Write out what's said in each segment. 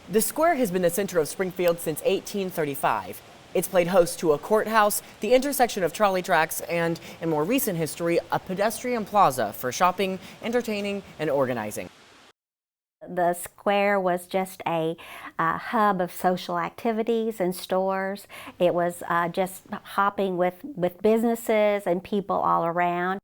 The square has been the center of Springfield since 1835. It's played host to a courthouse, the intersection of trolley tracks, and, in more recent history, a pedestrian plaza for shopping, entertaining, and organizing. The square was just a hub of social activities and stores. It was just hopping with businesses and people all around.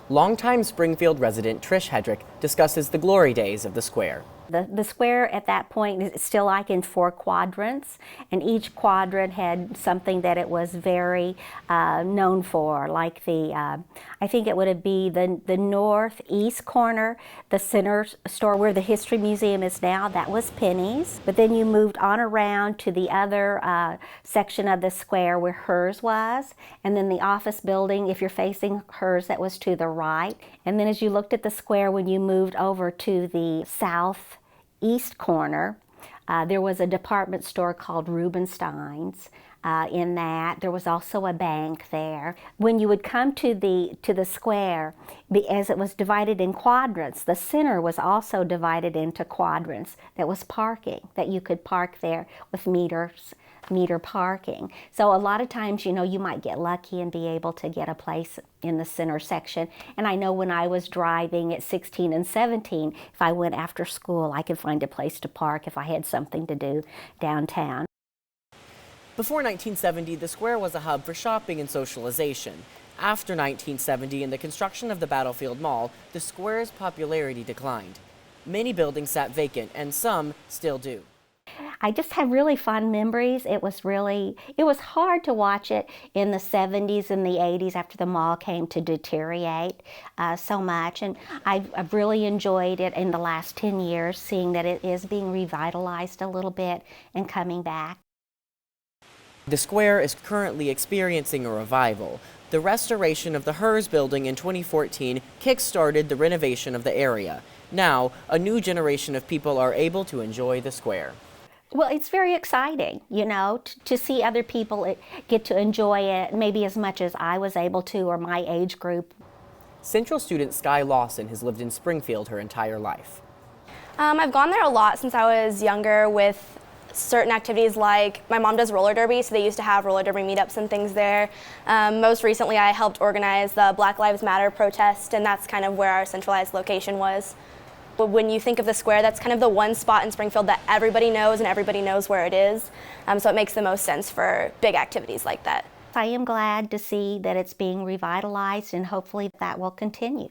Longtime Springfield resident Trish Hedrick discusses the glory days of the square. The square at that point is still like in 4 quadrants, and each quadrant had something that it was very known for, like I think it would be the northeast corner, the center store where the History Museum is now, that was Penny's. But then you moved on around to the other section of the square where hers was, and then the office building, if you're facing hers, that was to the right. And then as you looked at the square, when you moved over to the southeast corner, there was a department store called Rubenstein's. In that, there was also a bank there. When you would come to the square, as it was divided in quadrants, the center was also divided into quadrants. That was parking, that you could park there with meter parking. So a lot of times, you know, you might get lucky and be able to get a place in the center section. And I know when I was driving at 16 and 17, if I went after school, I could find a place to park if I had something to do downtown. Before 1970, the square was a hub for shopping and socialization. After 1970 and the construction of the Battlefield Mall, the square's popularity declined. Many buildings sat vacant, and some still do. I just have really fond memories. It was hard to watch it in the 70s and the 80s after the mall came to deteriorate so much. And I've really enjoyed it in the last 10 years, seeing that it is being revitalized a little bit and coming back. The square is currently experiencing a revival. The restoration of the Hers building in 2014 kick-started the renovation of the area. Now, a new generation of people are able to enjoy the square. Well, it's very exciting, you know, to see other people get to enjoy it maybe as much as I was able to, or my age group. Central student Sky Lawson has lived in Springfield her entire life. I've gone there a lot since I was younger with certain activities, like my mom does roller derby, so they used to have roller derby meetups and things there. Most recently I helped organize the Black Lives Matter protest, and that's kind of where our centralized location was. But when you think of the square, that's kind of the one spot in Springfield that everybody knows and everybody knows where it is, so it makes the most sense for big activities like that. I am glad to see that it's being revitalized, and hopefully that will continue.